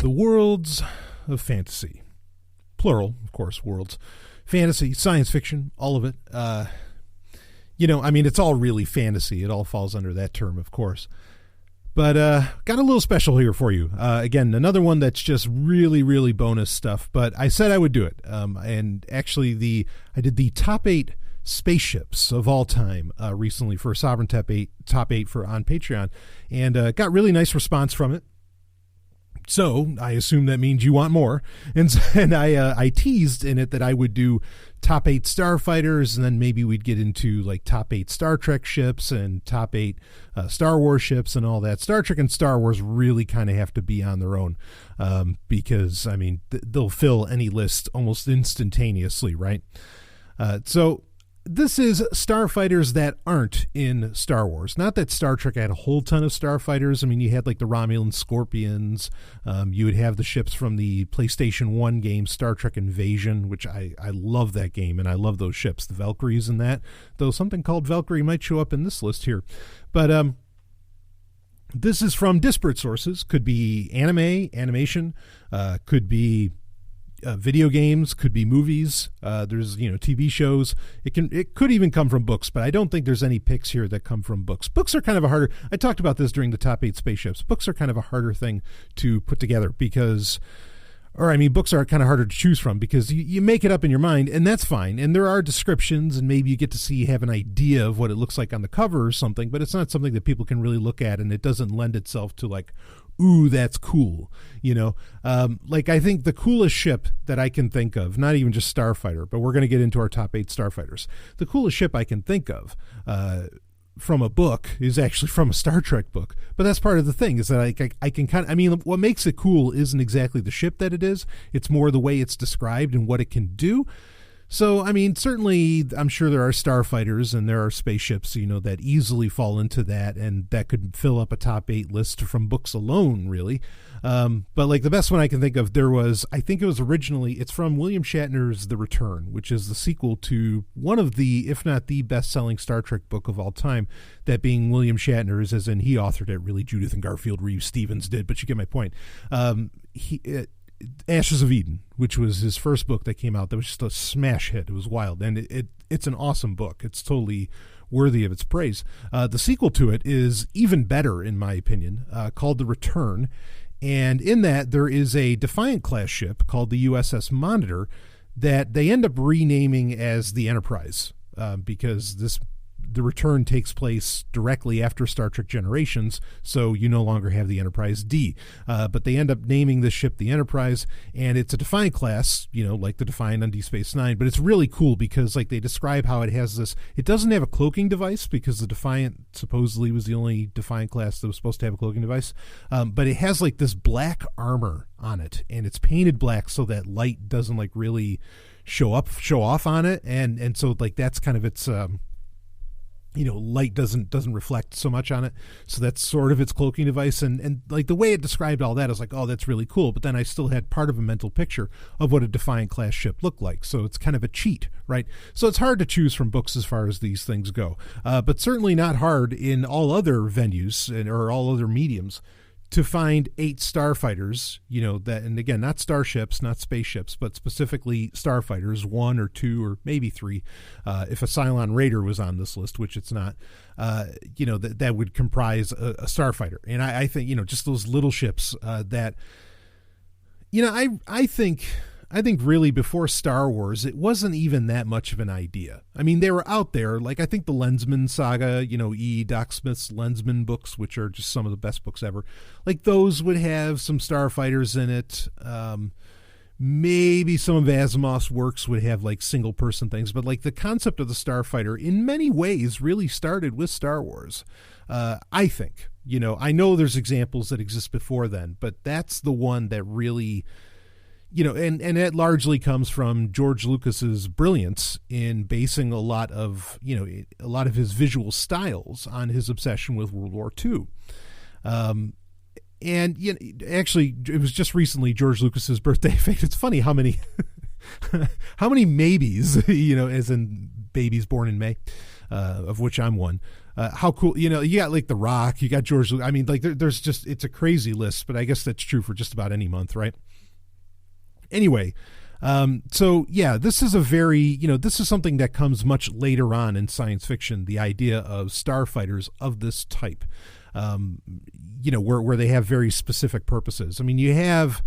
the worlds of fantasy. Plural, of course, worlds. Fantasy, science fiction, all of it. It's all really fantasy. It all falls under that term, of course. But got a little special here for you. Again, another one that's just really, really bonus stuff. But I said I would do it. And actually, I did the top 8 spaceships of all time recently for Sovryn top 8 for on Patreon, and got really nice response from it. So I assume that means you want more, and I teased in it that I would do top 8 Starfighters, and then maybe we'd get into like top 8 Star Trek ships and top 8 Star Wars ships and all that. Star Trek and Star Wars really kind of have to be on their own because they'll fill any list almost instantaneously, right? So this is Starfighters that aren't in Star Wars. Not that Star Trek had a whole ton of Starfighters. I mean, you had like the Romulan Scorpions. You would have the ships from the PlayStation 1 game, Star Trek Invasion, which I love that game, and I love those ships, the Valkyries and that. Though something called Valkyrie might show up in this list here. But this is from disparate sources. Could be anime, animation, could be video games, could be movies. There's TV shows. It could even come from books, but I don't think there's any picks here that come from books. Books are kind of a harder. I talked about this during the top 8 spaceships. Books are kind of a harder thing to put together books are kind of harder to choose from because you make it up in your mind, and that's fine. And there are descriptions, and maybe you get to have an idea of what it looks like on the cover or something, but it's not something that people can really look at, and it doesn't lend itself to like, ooh, that's cool. I think the coolest ship that I can think of, not even just Starfighter, but we're going to get into our top 8 Starfighters. The coolest ship I can think of from a book is actually from a Star Trek book. But that's part of the thing is that I can what makes it cool isn't exactly the ship that it is. It's more the way it's described and what it can do. So, certainly I'm sure there are Starfighters and there are spaceships, that easily fall into that, and that could fill up a top 8 list from books alone, really. But like the best one I can think of, it's from William Shatner's The Return, which is the sequel to one of the, if not the best-selling Star Trek book of all time, that being William Shatner's, as in he authored it, really. Judith and Garfield Reeves Stevens did, but you get my point. Ashes of Eden, which was his first book that came out, that was just a smash hit. It was wild, and it's an awesome book. It's totally worthy of its praise. The sequel to it is even better, in my opinion, called The Return, and in that there is a Defiant class ship called the USS Monitor that they end up renaming as the Enterprise because the Return takes place directly after Star Trek Generations, so you no longer have the Enterprise D. But they end up naming this ship the Enterprise, and it's a Defiant class, like the Defiant on Deep Space Nine, but it's really cool because they describe how it has this, it doesn't have a cloaking device because the Defiant supposedly was the only Defiant class that was supposed to have a cloaking device, but it has this black armor on it, and it's painted black so that light doesn't really show off on it, and so that's kind of its light doesn't reflect so much on it, so that's sort of its cloaking device, and the way it described all that, I was like, oh, that's really cool. But then I still had part of a mental picture of what a Defiant class ship looked like, so it's kind of a cheat, right? So it's hard to choose from books as far as these things go, but certainly not hard in all other venues or all other mediums to find 8 Starfighters, that, and again, not starships, not spaceships, but specifically Starfighters, 1 or 2 or maybe 3. If a Cylon Raider was on this list, which it's not, that would comprise a Starfighter. And I think, just those little ships that, I think really before Star Wars, it wasn't even that much of an idea. They were out there. I think the Lensman saga, Doc Smith's Lensman books, which are just some of the best books ever. Those would have some Starfighters in it. Maybe some of Asimov's works would have single person things, but the concept of the Starfighter in many ways really started with Star Wars. I think, I know there's examples that exist before then, but that's the one that really, and it largely comes from George Lucas's brilliance in basing a lot of his visual styles on his obsession with World War II. And actually, it was just recently George Lucas's birthday. In fact, it's funny how many maybes, as in babies born in May, of which I'm one. How cool, you got like The Rock, you got George Lucas. I mean, like there's just, it's a crazy list, but I guess that's true for just about any month, right? Anyway, so yeah, this is a very, this is something that comes much later on in science fiction, the idea of starfighters of this type, where they have very specific purposes. I mean, you have,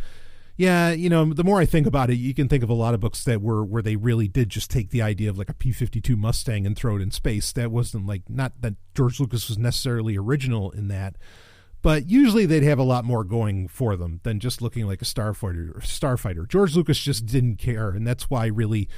the more I think about it, you can think of a lot of books that were where they really did just take the idea of like a P-52 Mustang and throw it in space. That wasn't like, not that George Lucas was necessarily original in that, but usually they'd have a lot more going for them than just looking like a starfighter. George Lucas just didn't care, and that's why really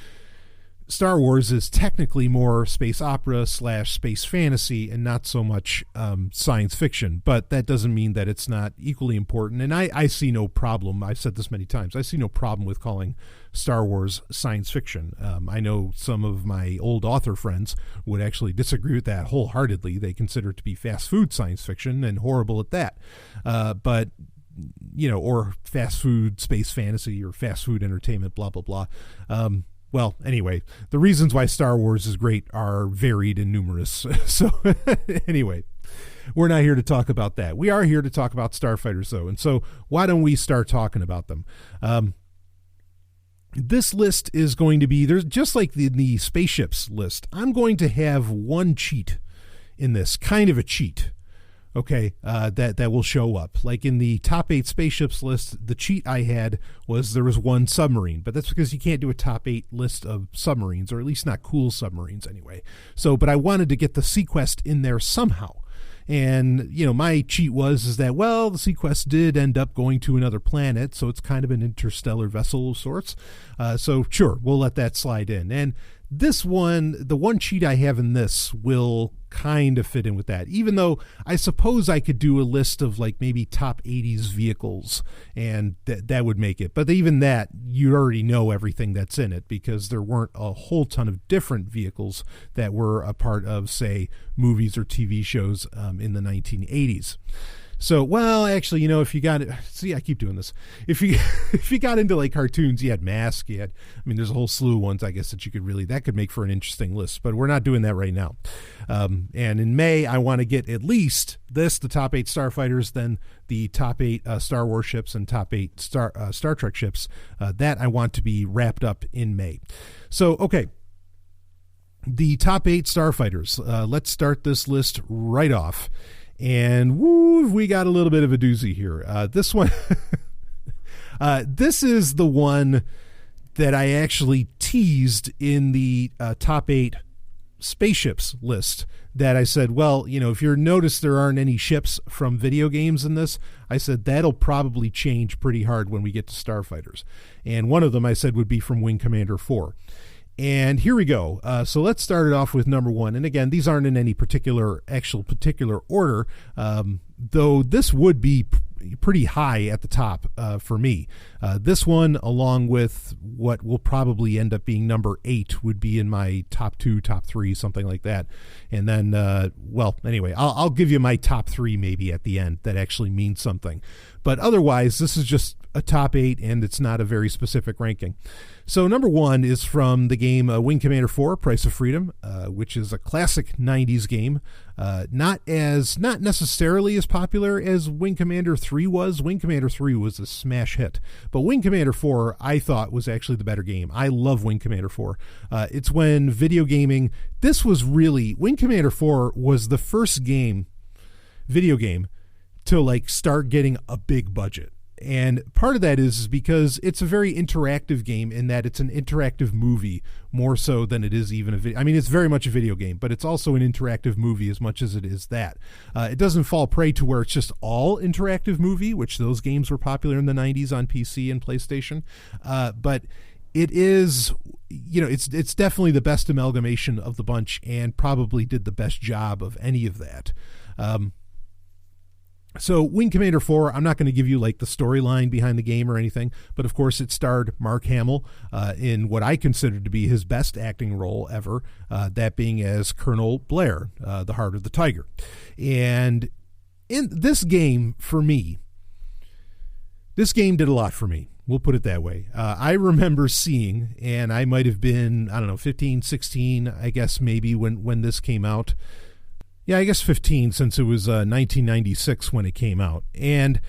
Star Wars is technically more space opera / space fantasy and not so much science fiction. But that doesn't mean that it's not equally important. And I see no problem. I've said this many times. I see no problem with calling Star Wars science fiction. I know some of my old author friends would actually disagree with that wholeheartedly. They consider it to be fast food science fiction and horrible at that. But or fast food space fantasy or fast food entertainment, blah, blah, blah. Well, anyway, the reasons why Star Wars is great are varied and numerous. So anyway, we're not here to talk about that. We are here to talk about starfighters, though. And so why don't we start talking about them? This list is going to be, there's just like the spaceships list. I'm going to have one cheat in this, kind of a cheat. Okay, that will show up. Like in the top 8 spaceships list, the cheat I had was there was one submarine, but that's because you can't do a top 8 list of submarines, or at least not cool submarines anyway. So, but I wanted to get the Sequest in there somehow. And, my cheat is that, well, the Sequest did end up going to another planet, so it's kind of an interstellar vessel of sorts. So sure, we'll let that slide in. And this one, the one cheat I have in this will kind of fit in with that, even though I suppose I could do a list of like maybe top 80s vehicles and that would make it. But even that, you already know everything that's in it because there weren't a whole ton of different vehicles that were a part of, say, movies or TV shows in the 1980s. So, well, actually, if you got it, see, I keep doing this. If you got into like cartoons, you had Mask, there's a whole slew of ones, I guess, that you could that could make for an interesting list, but we're not doing that right now. And in May, I want to get at least the top 8 starfighters, then the top 8 Star Wars ships and top 8 Star Trek ships. That I want to be wrapped up in May. So, okay. The top 8 starfighters. Let's start this list right off. And woo, we got a little bit of a doozy here. This one, this is the one that I actually teased in the top 8 spaceships list that I said, well, if you notice there aren't any ships from video games in this, I said that'll probably change pretty hard when we get to starfighters. And one of them I said would be from Wing Commander 4. And here we go. So let's start it off with number 1. And again, these aren't in any particular order, though this would be pretty high at the top for me. This one, along with what will probably end up being number 8, would be in my top 2, top 3, something like that. And then, anyway, I'll give you my top 3 maybe at the end that actually means something. But otherwise, this is just a top 8, and it's not a very specific ranking. So number 1 is from the game Wing Commander 4, Price of Freedom, which is a classic 90s game. Not necessarily as popular as Wing Commander 3 was. Wing Commander 3 was a smash hit. But Wing Commander 4, I thought, was actually the better game. I love Wing Commander 4. It's when video gaming, Wing Commander 4 was the first video game, to start getting a big budget. And part of that is because it's a very interactive game in that it's an interactive movie more so than it is even a video. It's very much a video game, but it's also an interactive movie as much as it is that. It doesn't fall prey to where it's just all interactive movie, which those games were popular in the 90s on PC and PlayStation. But it is, it's definitely the best amalgamation of the bunch and probably did the best job of any of that. So Wing Commander 4, I'm not going to give you the storyline behind the game or anything, but of course it starred Mark Hamill in what I consider to be his best acting role ever, that being as Colonel Blair, the Heart of the Tiger. And in this game, for me, this game did a lot for me. We'll put it that way. I remember seeing, and I might have been, 15, 16, I guess maybe when this came out. Yeah, I guess 15, since it was 1996 when it came out. And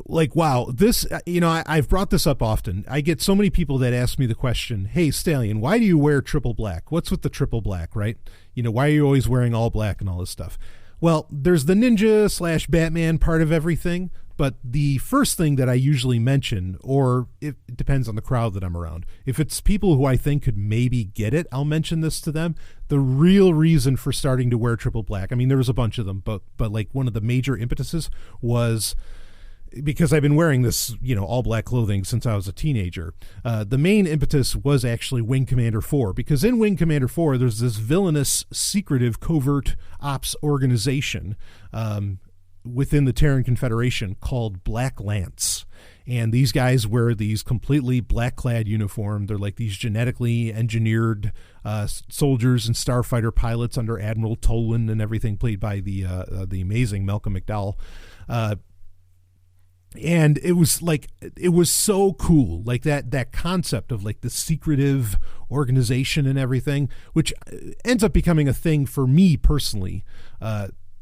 like, wow, this, I've brought this up often. I get so many people that ask me the question, hey, Stallion, why do you wear triple black? What's with the triple black, right? Why are you always wearing all black and all this stuff? Well, there's the ninja / Batman part of everything, but the first thing that I usually mention, or it depends on the crowd that I'm around, if it's people who I think could maybe get it, I'll mention this to them. The real reason for starting to wear triple black, I mean, there was a bunch of them, but like one of the major impetuses was because I've been wearing this, all black clothing since I was a teenager. The main impetus was actually Wing Commander 4, because in Wing Commander 4, there's this villainous, secretive, covert ops organization within the Terran Confederation called Black Lance. And these guys wear these completely black-clad uniform. They're like these genetically engineered soldiers and starfighter pilots under Admiral Tolan and everything, played by the amazing Malcolm McDowell. And it was so cool, like that concept of like the secretive organization and everything, which ends up becoming a thing for me personally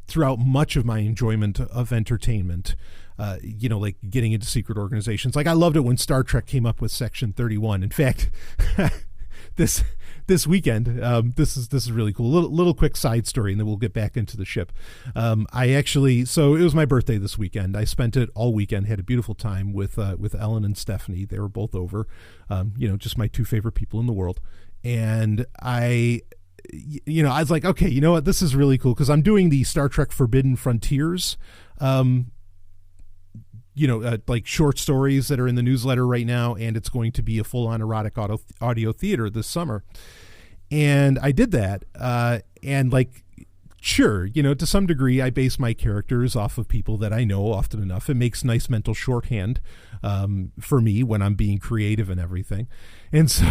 throughout much of my enjoyment of entertainment. Like getting into secret organizations. Like I loved it when Star Trek came up with Section 31. In fact, this weekend, this is really cool. Little quick side story, and then we'll get back into the ship. So it was my birthday this weekend. I spent it all weekend, had a beautiful time with Ellen and Stephanie. They were both over, just my two favorite people in the world. And I was like, okay, you know what? This is really cool, because I'm doing the Star Trek Forbidden Frontiers, like short stories that are in the newsletter right now, and it's going to be a full-on erotic audio theater this summer. And I did that, and like, sure, to some degree, I base my characters off of people that I know often enough. It makes nice mental shorthand for me when I'm being creative and everything. And so...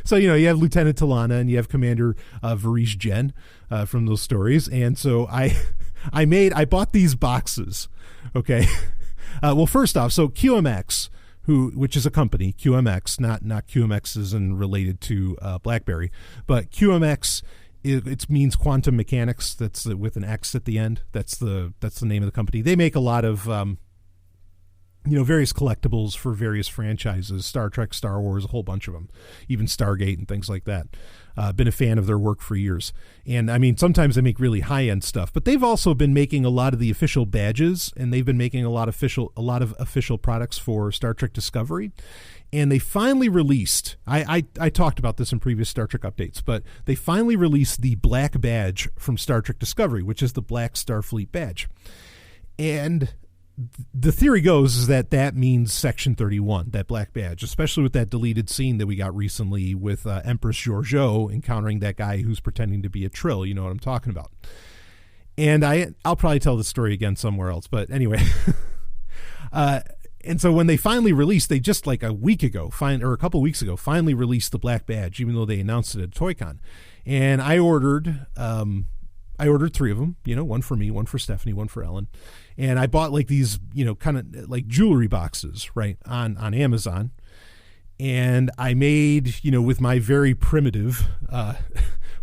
So, you have Lieutenant Talana and you have Commander Varish Jen from those stories. And so I bought these boxes. Okay. Well, first off, so QMX, which is a company, QMX, not QMX is related to BlackBerry, but QMX, it means quantum mechanics. That's with an X at the end. That's the name of the company. They make a lot of, various collectibles for various franchises, Star Trek, Star Wars, a whole bunch of them, even Stargate and things like that. Been a fan of their work for years. And I mean, sometimes they make really high-end stuff, but they've also been making a lot of the official badges, and they've been making a lot of official products for Star Trek Discovery. And they finally released, I talked about this in previous Star Trek updates, but they finally released the black badge from Star Trek Discovery, which is the Black Starfleet badge. And the theory goes is that means Section 31, that black badge, especially with that deleted scene that we got recently with Empress Georgiou encountering that guy who's pretending to be a Trill. You know what I'm talking about. And I'll probably tell this story again somewhere else, but anyway. And so when they finally released, they just like a couple weeks ago, finally released the black badge, even though they announced it at ToyCon. And I ordered 3 of them, one for me, one for Stephanie, one for Ellen. And I bought like these, kind of like jewelry boxes, right, on Amazon. And I made, with my very primitive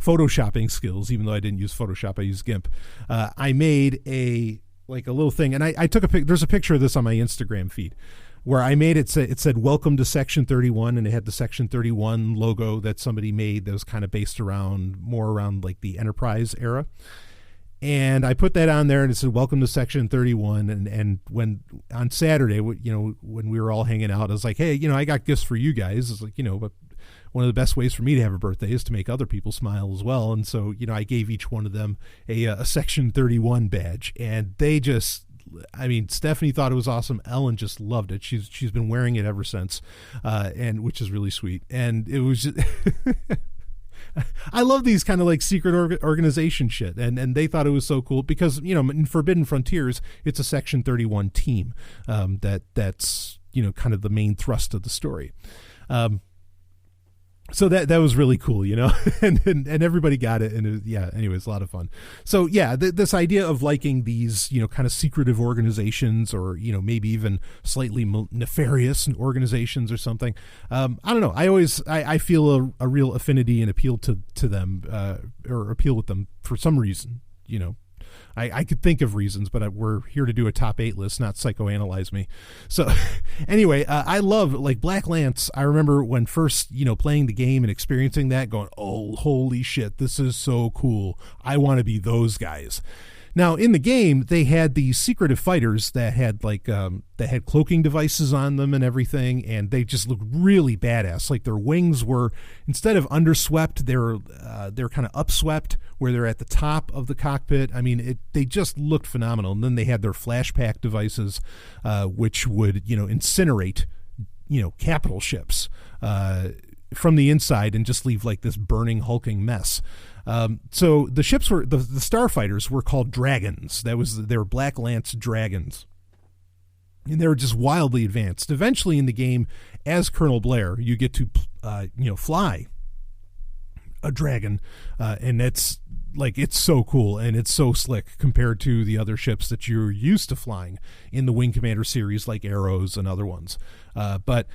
photoshopping skills, even though I didn't use Photoshop, I used GIMP. I made a little thing. And I took there's a picture of this on my Instagram feed where I made it said, welcome to Section 31. And it had the Section 31 logo that somebody made that was kind of based more around like the Enterprise era. And I put that on there, and it said, welcome to Section 31. And when on Saturday, when we were all hanging out, I was like, hey, I got gifts for you guys. It's like, but one of the best ways for me to have a birthday is to make other people smile as well. And so, I gave each one of them a Section 31 badge, and they just, Stephanie thought it was awesome. Ellen just loved it. She's been wearing it ever since, and which is really sweet. And it was just I love these kind of like secret organization shit, and they thought it was so cool because in Forbidden Frontiers it's a Section 31 team that's kind of the main thrust of the story. So that was really cool, and everybody got it, and anyways, a lot of fun. So yeah, this idea of liking these kind of secretive organizations, or maybe even slightly nefarious organizations or something. I don't know. I feel a real affinity and appeal to them, or appeal with them for some reason. I could think of reasons, but we're here to do a top 8 list, not psychoanalyze me. So anyway, I love like Black Lance. I remember when first, playing the game and experiencing that, going, oh, holy shit, this is so cool. I want to be those guys. Now, in the game, they had these secretive fighters that had that had cloaking devices on them and everything, and they just looked really badass. Like their wings were, instead of underswept, they're kind of upswept, where they're at the top of the cockpit. I mean, they just looked phenomenal. And then they had their flashpack devices, which would incinerate capital ships from the inside and just leave like this burning, hulking mess. So the ships were the Starfighters were called Dragons. They were Black Lance Dragons, and they were just wildly advanced. Eventually, in the game, as Colonel Blair, you get to fly a dragon, and it's so cool and it's so slick compared to the other ships that you're used to flying in the Wing Commander series, like Arrows and other ones. But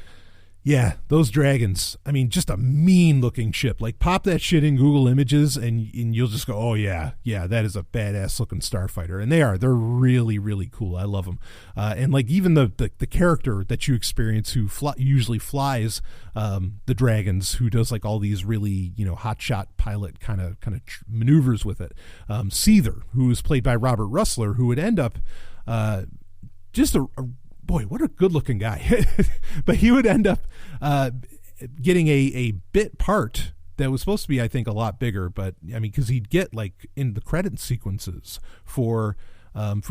yeah, those dragons, I mean, just a mean looking ship. Like, pop that shit in Google Images and you'll just go, oh yeah, that is a badass looking starfighter. And they're really, really cool. I love them. And like even the character that you experience who usually flies the dragons, who does like all these really, hotshot pilot kind of maneuvers with it. Seether, who is played by Robert Russler, who would end up just a boy, what a good-looking guy. But he would end up getting a bit part that was supposed to be, I think, a lot bigger. But, I mean, because he'd get, like, in the credit sequences for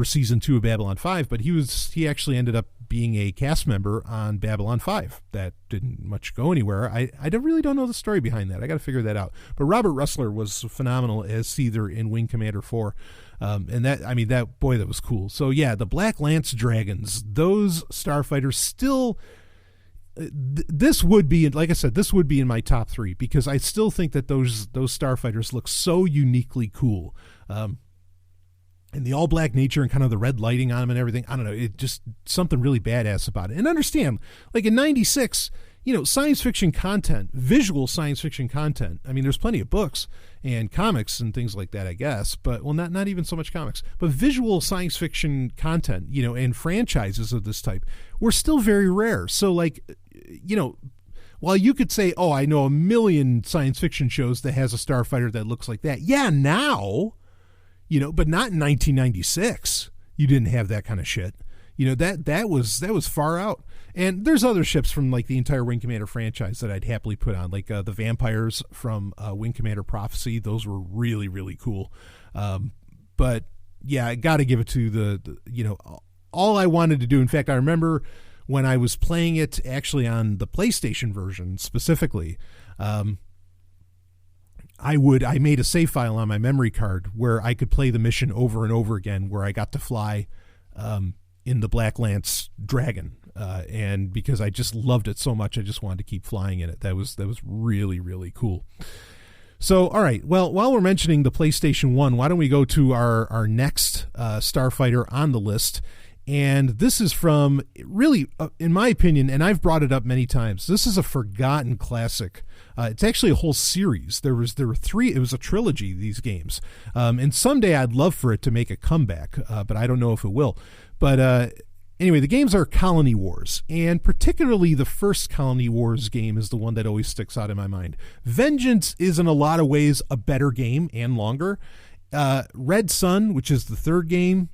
Season 2 of Babylon 5. But he actually ended up being a cast member on Babylon 5. That didn't much go anywhere. I really don't know the story behind that. I got to figure that out. But Robert Russler was phenomenal as Seether in Wing Commander 4. And that was cool. So yeah, the Black Lance Dragons, those starfighters still, this would be, like I said, this would be in my top 3, because I still think that those starfighters look so uniquely cool. And the all black nature and kind of the red lighting on them and everything. I don't know. It just something really badass about it. And understand, like in 96, science fiction content, visual science fiction content. I mean, there's plenty of books and comics and things like that, I guess, but not even so much comics, but visual science fiction content, and franchises of this type were still very rare. So like, while you could say, oh, I know a million science fiction shows that has a starfighter that looks like that. Yeah, now, but not in 1996. You didn't have that kind of shit. That was far out. And there's other ships from like the entire Wing Commander franchise that I'd happily put on, like the vampires from Wing Commander Prophecy. Those were really, really cool. But yeah, I got to give it to all I wanted to do. In fact, I remember when I was playing it actually on the PlayStation version specifically, I made a save file on my memory card where I could play the mission over and over again, where I got to fly in the Black Lance Dragon. And because I just loved it so much, I just wanted to keep flying in it. That was really, really cool. So, all right. Well, while we're mentioning the PlayStation 1, why don't we go to our next starfighter on the list? And this is from, really, in my opinion, and I've brought it up many times, this is a forgotten classic. It's actually a whole series. There were 3. It was a trilogy, these games. And someday I'd love for it to make a comeback, but I don't know if it will. But anyway, the games are Colony Wars, and particularly the first Colony Wars game is the one that always sticks out in my mind. Vengeance is in a lot of ways a better game and longer. Red Sun, which is the third game,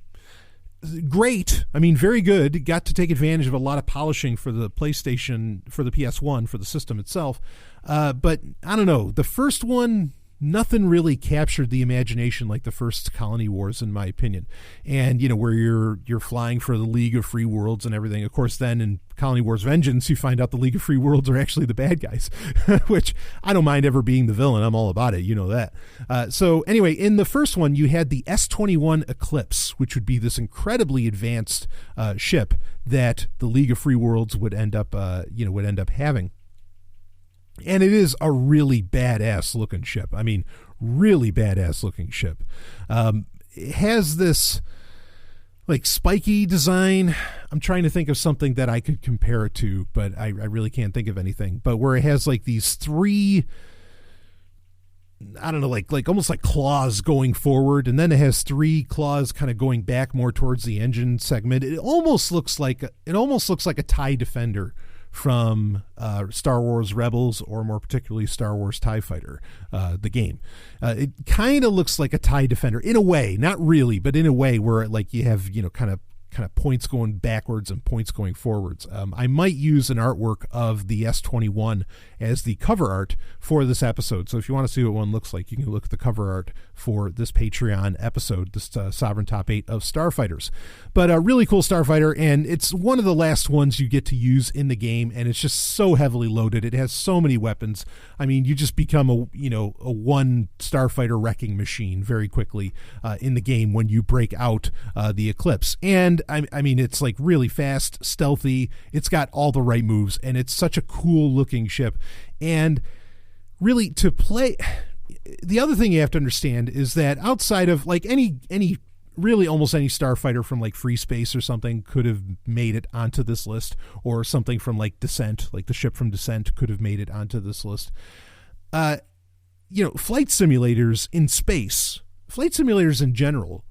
great. I mean, very good. Got to take advantage of a lot of polishing for the PlayStation, for the PS1, for the system itself. But I don't know. The first one, nothing really captured the imagination like the first Colony Wars, in my opinion. And, where you're flying for the League of Free Worlds and everything. Of course, then in Colony Wars Vengeance, you find out the League of Free Worlds are actually the bad guys, which I don't mind ever being the villain. I'm all about it. You know that. So anyway, in the first one, you had the S-21 Eclipse, which would be this incredibly advanced ship that the League of Free Worlds would end up having. And it is a really badass looking ship. I mean, really badass looking ship. It has this like spiky design. I'm trying to think of something that I could compare it to, but I really can't think of anything. But where it has like these three, I don't know, like almost like claws going forward, and then it has three claws kind of going back more towards the engine segment. It almost looks like a TIE Defender from Star Wars Rebels, or more particularly Star Wars TIE Fighter, the game. It kind of looks like a TIE Defender in a way, not really, but in a way where like you have, kind of points going backwards and points going forwards. I might use an artwork of the S21 as the cover art for this episode. So if you want to see what one looks like, you can look at the cover art for this Patreon episode, this Sovryn Top 8 of Starfighters. But a really cool Starfighter, and it's one of the last ones you get to use in the game, and it's just so heavily loaded. It has so many weapons. I mean, you just become a one Starfighter wrecking machine very quickly in the game when you break out the Eclipse. And I mean, it's like really fast, stealthy. It's got all the right moves, and it's such a cool looking ship. And really, to play, the other thing you have to understand is that outside of like any really almost any starfighter from like Free Space or something could have made it onto this list, or something from like Descent, like the ship from Descent could have made it onto this list. Flight simulators in space, flight simulators in general,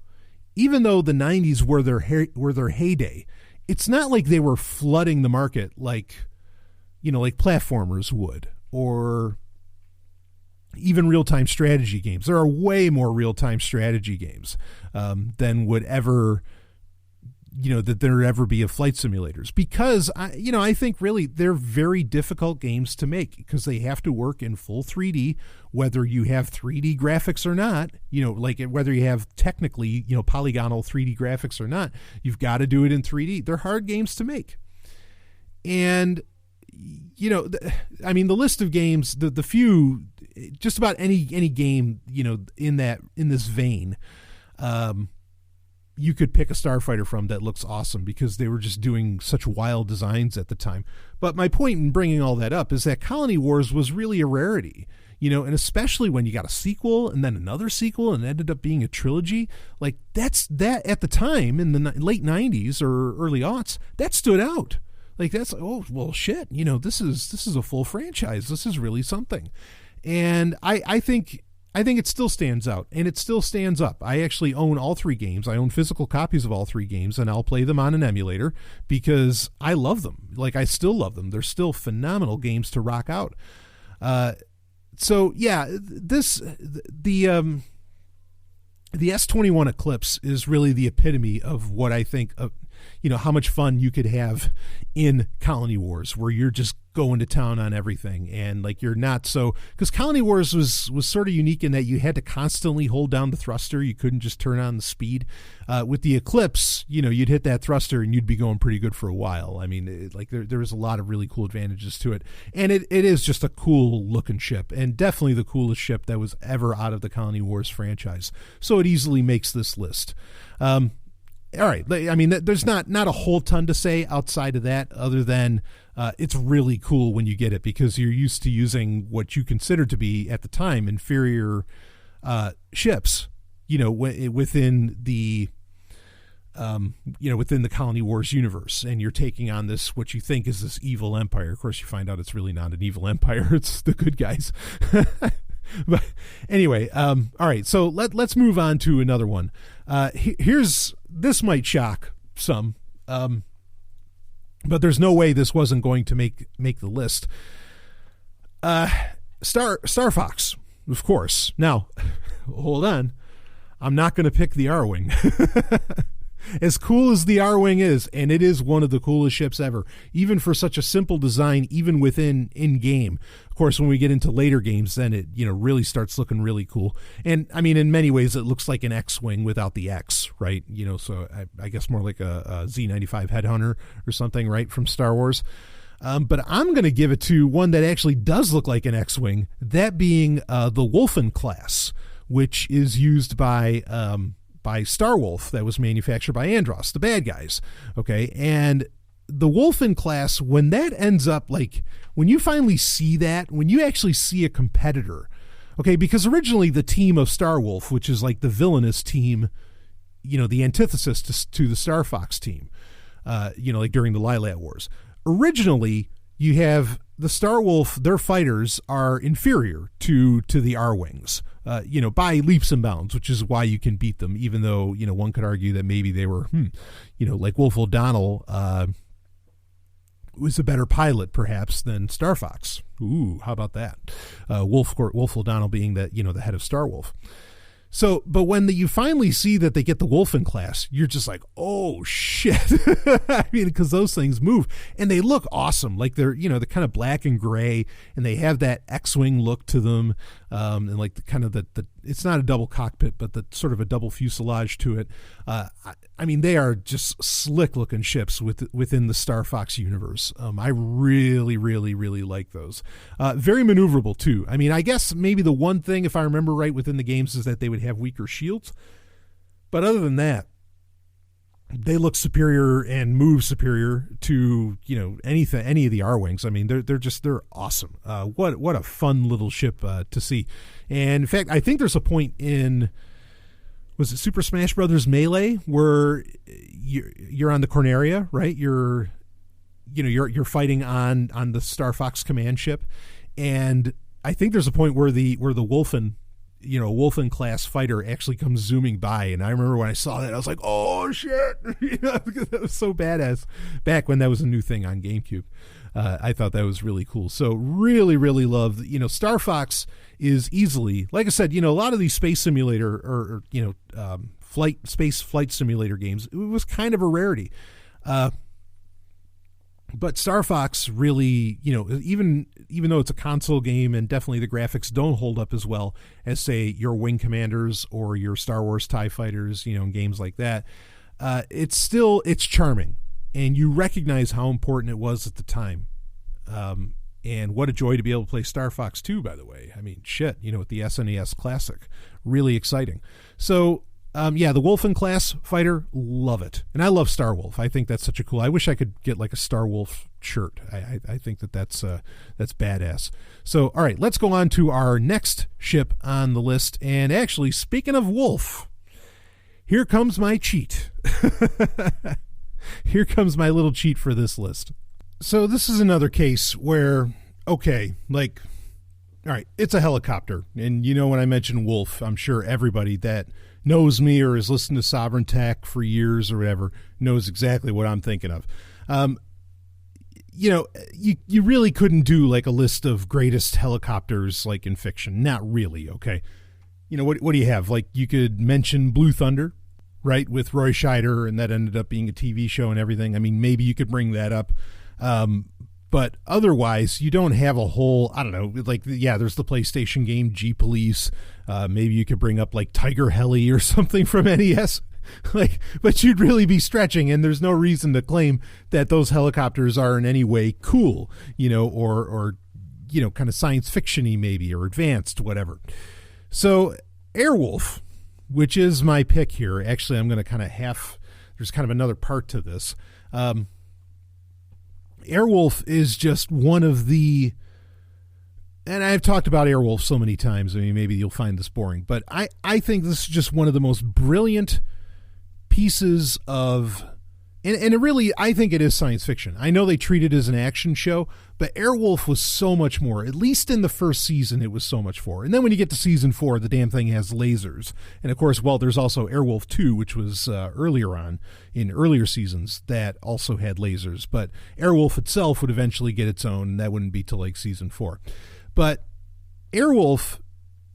even though the 90s were their heyday, it's not like they were flooding the market like platformers would, or even real-time strategy games. There are way more real-time strategy games than would ever, that there would ever be of flight simulators, because I think really they're very difficult games to make, because they have to work in full 3D, whether you have 3D graphics or not, like whether you have technically, polygonal 3D graphics or not, you've got to do it in 3D. They're hard games to make. And, the list of games, the few, just about any game, in this vein, you could pick a starfighter from that looks awesome, because they were just doing such wild designs at the time. But my point in bringing all that up is that Colony Wars was really a rarity, and especially when you got a sequel and then another sequel and it ended up being a trilogy, like that at the time in the late 90s or early aughts, that stood out. Like that's, oh, well, shit, this is a full franchise. This is really something. And I think it still stands out, and it still stands up. I actually own all three games. I own physical copies of all three games, and I'll play them on an emulator because I love them. Like, I still love them. They're still phenomenal games to rock out. So yeah, the S21 Eclipse is really the epitome of what I think of, how much fun you could have in Colony Wars, where you're just going to town on everything, and like you're not so, because Colony Wars was sort of unique in that you had to constantly hold down the thruster. You couldn't just turn on the speed. With the Eclipse, you'd hit that thruster and you'd be going pretty good for a while. I mean, there was a lot of really cool advantages to it, and it is just a cool looking ship, and definitely the coolest ship that was ever out of the Colony Wars franchise. So it easily makes this list. All right. I mean, there's not a whole ton to say outside of that, other than it's really cool when you get it, because you're used to using what you consider to be at the time inferior ships, within the within the Colony Wars universe, and you're taking on this, what you think is this evil empire. Of course, you find out it's really not an evil empire. It's the good guys. But anyway, all right. So let's move on to another one. This might shock some, but there's no way this wasn't going to make the list. Star Fox, of course. Now, hold on. I'm not going to pick the R-Wing. As cool as the R-Wing is, and it is one of the coolest ships ever, even for such a simple design, even within in-game. Of course, when we get into later games, then it really starts looking really cool. And I mean, in many ways, it looks like an X-Wing without the X, right? So I guess more like a Z95 Headhunter or something, right, from Star Wars. But I'm going to give it to one that actually does look like an X-Wing, that being the Wolfen class, which is used by Starwolf, that was manufactured by Andros, the bad guys. Okay, and the Wolfen class, when that ends up, like, when you finally see that, when you actually see a competitor, okay, because originally the team of Starwolf, which is like the villainous team, the antithesis to the Star Fox team, like during the Lilat Wars. Originally, you have the Starwolf, their fighters are inferior to the R-Wings, by leaps and bounds, which is why you can beat them, even though, one could argue that maybe they were, like Wolf O'Donnell was a better pilot, perhaps, than Star Fox. Ooh, how about that? Wolf O'Donnell being the head of Starwolf. So, but when you finally see that they get the Wolfen class, you're just like, oh shit. I mean, because those things move and they look awesome. Like they're kind of black and gray, and they have that X-Wing look to them. And like it's not a double cockpit, but the sort of a double fuselage to it. I mean, they are just slick looking ships within the Star Fox universe. I really, really, really like those. Very maneuverable too. I mean, I guess maybe the one thing, if I remember right, within the games is that they would have weaker shields. But other than that, they look superior and move superior to any of the R-Wings. I mean, they're awesome. What a fun little ship to see. And in fact, I think there's a point in, was it Super Smash Brothers Melee, where you're on the Corneria, right? You're fighting on the Star Fox command ship, and I think there's a point where the Wolfen class fighter actually comes zooming by, and I remember when I saw that, I was like, oh shit, because that was so badass back when that was a new thing on GameCube. I thought that was really cool. So really, really love, Star Fox is easily, like I said, a lot of these space simulator or space flight simulator games, it was kind of a rarity. But Star Fox really, even though it's a console game and definitely the graphics don't hold up as well as, say, your Wing Commanders or your Star Wars TIE Fighters, and games like that, it's charming. And you recognize how important it was at the time. And what a joy to be able to play Star Fox 2, by the way. I mean, shit, with the SNES Classic. Really exciting. So, the Wolfen class fighter, love it. And I love Starwolf. I think that's such a cool... I wish I could get like a Starwolf shirt. I think that's badass. So, all right, let's go on to our next ship on the list. And actually, speaking of Wolf, here comes my cheat. Here comes my little cheat for this list. So this is another case where, okay, like, all right, it's a helicopter. And when I mention Wolf, I'm sure everybody that knows me or has listened to Sovryn Tech for years or whatever knows exactly what I'm thinking of. You really couldn't do like a list of greatest helicopters like in fiction. Not really, okay? What do you have? Like, you could mention Blue Thunder, right, with Roy Scheider, and that ended up being a TV show and everything. I mean, maybe you could bring that up. But otherwise, you don't have a whole, I don't know, like, yeah, there's the PlayStation game G-Police. Maybe you could bring up like Tiger Heli or something from NES. Like, but you'd really be stretching, and there's no reason to claim that those helicopters are in any way cool, or kind of science fiction-y maybe, or advanced, whatever. So Airwolf, which is my pick here. Actually, I'm going to kind of there's kind of another part to this. Airwolf is just one of the, and I've talked about Airwolf so many times, I mean, maybe you'll find this boring, but I think this is just one of the most brilliant pieces of, and it really, I think it is science fiction. I know they treat it as an action show, but Airwolf was so much more. At least in the first season, it was so much more. And then when you get to season 4, the damn thing has lasers. And of course, well, there's also Airwolf 2, which was earlier on, in earlier seasons, that also had lasers. But Airwolf itself would eventually get its own, and that wouldn't be till like season 4. But Airwolf,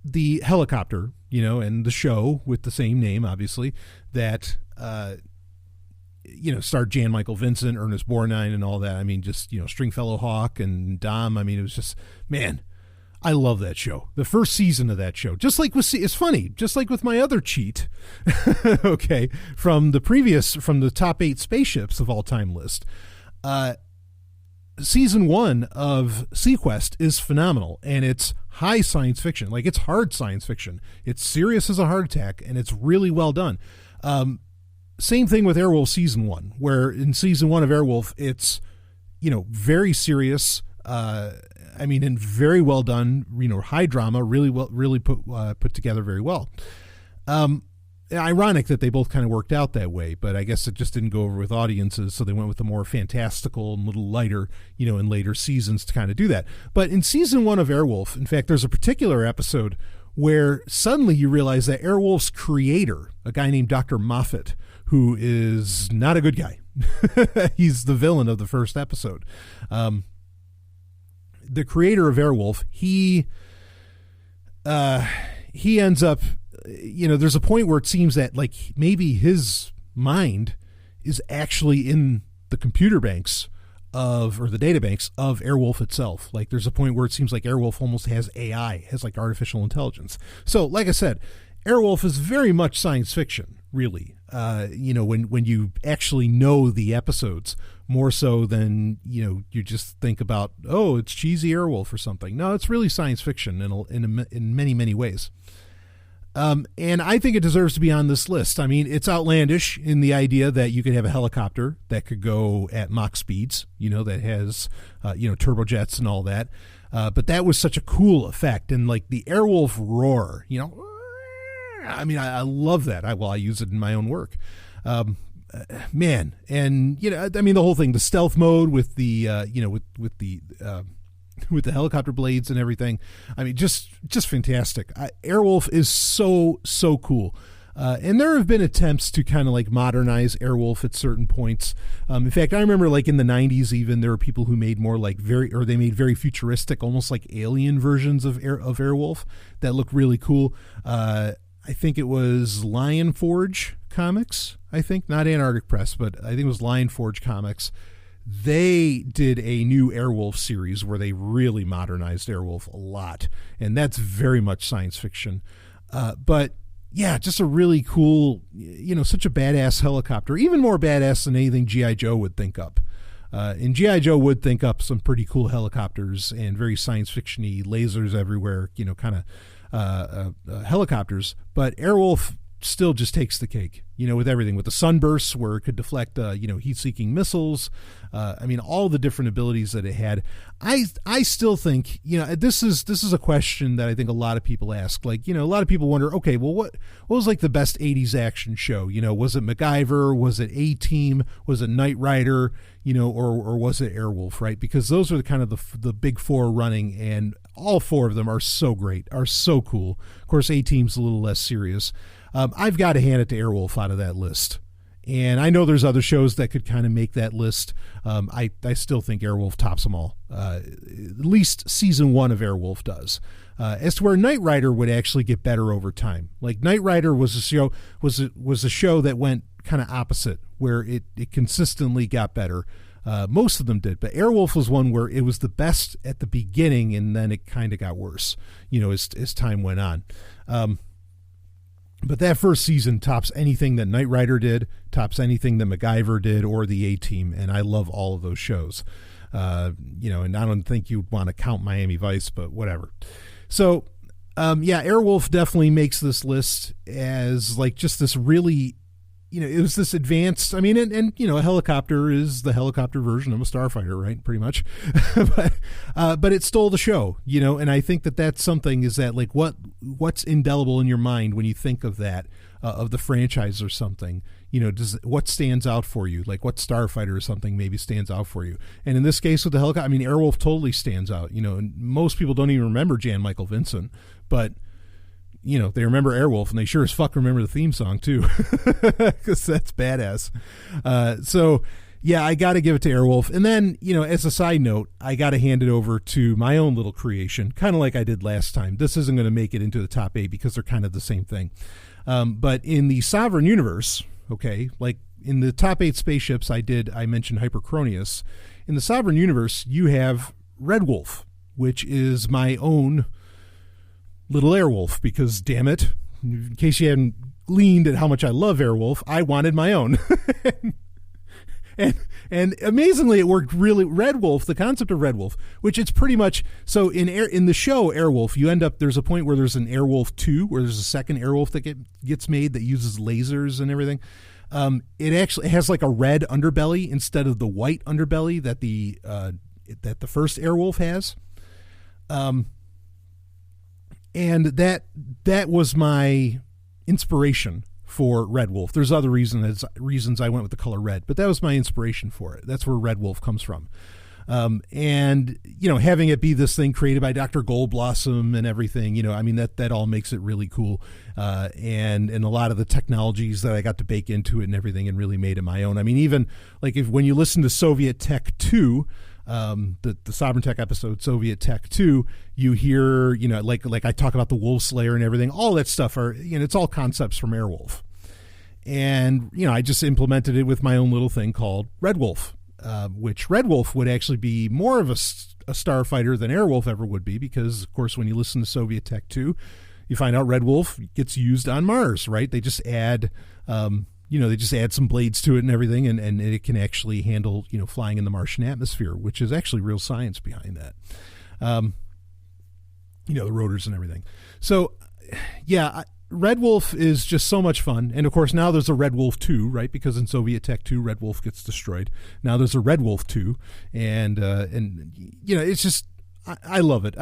the helicopter, and the show with the same name, obviously, that starred Jan Michael Vincent, Ernest Borgnine, and all that. I mean, just, Stringfellow Hawk and Dom. I mean, it was just, man, I love that show. The first season of that show, just like it's funny, just like with my other cheat, okay, from the top 8 spaceships of all time list. Season 1 of Sequest is phenomenal, and it's high science fiction. Like, it's hard science fiction. It's serious as a heart attack, and it's really well done. Same thing with Airwolf season 1, where in season 1 of Airwolf, it's, very serious. And very well done, high drama, really put together very well. Ironic that they both kind of worked out that way, but I guess it just didn't go over with audiences, so they went with the more fantastical and a little lighter, in later seasons to kind of do that. But in season 1 of Airwolf, in fact, there's a particular episode where suddenly you realize that Airwolf's creator, a guy named Dr. Moffat, who is not a good guy. He's the villain of the first episode. The creator of Airwolf, he ends up, there's a point where it seems that like maybe his mind is actually in the computer banks or the data banks of Airwolf itself. Like there's a point where it seems like Airwolf almost has AI, has like artificial intelligence. So like I said, Airwolf is very much science fiction, really. When you actually know the episodes more so than, you just think about, oh, it's cheesy Airwolf or something. No, it's really science fiction in many, many ways. And I think it deserves to be on this list. I mean, it's outlandish in the idea that you could have a helicopter that could go at Mach speeds, that has, turbojets and all that. But that was such a cool effect. And like the Airwolf roar, I love that. I use it in my own work. Man. And, the whole thing, the stealth mode with the, with the helicopter blades and everything. I mean, just fantastic. Airwolf is so cool. And there have been attempts to kind of like modernize Airwolf at certain points. In fact, I remember like in the 90s, even there were people who made more like they made very futuristic, almost like alien versions of Airwolf that look really cool. I think it was Lion Forge Comics, not Antarctic Press, but I think it was Lion Forge Comics. They did a new Airwolf series where they really modernized Airwolf a lot, and that's very much science fiction. But yeah, just a really cool, such a badass helicopter, even more badass than anything G.I. Joe would think up. And G.I. Joe would think up some pretty cool helicopters and very science fiction-y, lasers everywhere, kind of helicopters. But Airwolf still just takes the cake, with everything, with the sunbursts where it could deflect, heat-seeking missiles. All the different abilities that it had. I still think, this is a question that I think a lot of people ask. Like, a lot of people wonder, okay, well, what was like the best 80s action show? Was it MacGyver? Was it A-Team? Was it Knight Rider? Or was it Airwolf, right? Because those are the kind of the big four running, and all four of them are so great, are so cool. Of course, A-Team's a little less serious. I've got to hand it to Airwolf out of that list. And I know there's other shows that could kind of make that list. I still think Airwolf tops them all. At least season 1 of Airwolf does. As to where Knight Rider would actually get better over time. Like Knight Rider was a show that went kind of opposite, where it consistently got better. Most of them did, but Airwolf was one where it was the best at the beginning, and then it kind of got worse, as time went on. But that first season tops anything that Knight Rider did, tops anything that MacGyver did, or the A-Team, and I love all of those shows. And I don't think you'd want to count Miami Vice, but whatever. So, Airwolf definitely makes this list as like just this really, it was this advanced, a helicopter is the helicopter version of a starfighter, right? Pretty much. but it stole the show, and I think that's something is that like what's indelible in your mind when you think of that, of the franchise or something, what stands out for you? Like what starfighter or something maybe stands out for you? And in this case with the helicopter, Airwolf totally stands out, and most people don't even remember Jan Michael Vincent, but they remember Airwolf, and they sure as fuck remember the theme song too, because that's badass. I got to give it to Airwolf. And then, as a side note, I got to hand it over to my own little creation, kind of like I did last time. This isn't going to make it into the top 8 because they're kind of the same thing. But in the Sovryn universe, okay, like in the top 8 spaceships I mentioned Hypercronius. In the Sovryn universe, you have Red Wolf, which is my own little Airwolf, because damn it, in case you hadn't gleaned at how much I love Airwolf, I wanted my own. and amazingly it worked really. Red Wolf, the concept of Red Wolf, which it's pretty much, so in the show Airwolf, you end up, there's a point where there's an Airwolf 2, where there's a second Airwolf that gets made that uses lasers and everything. It actually has like a red underbelly instead of the white underbelly that the first Airwolf has. And that was my inspiration for Red Wolf. There's other reasons I went with the color red, but that was my inspiration for it. That's where Red Wolf comes from. And, having it be this thing created by Dr. Goldblossom and everything, that all makes it really cool. And a lot of the technologies that I got to bake into it and everything and really made it my own. I mean, even like when you listen to Soviet Tech 2, the Sovereign Tech episode, Soviet Tech 2, you hear, like I talk about the Wolf Slayer and everything, all that stuff it's all concepts from Airwolf. And, I just implemented it with my own little thing called Red Wolf. Which Red Wolf would actually be more of a starfighter than Airwolf ever would be, because, of course, when you listen to Soviet Tech 2, you find out Red Wolf gets used on Mars, right? They just add, some blades to it and everything, and it can actually handle, flying in the Martian atmosphere, which is actually real science behind that. The rotors and everything. So, yeah, Red Wolf is just so much fun. And of course, now there's a Red Wolf 2, right? Because in Soviet Tech 2, Red Wolf gets destroyed. Now there's a Red Wolf 2. And it's just, I love it.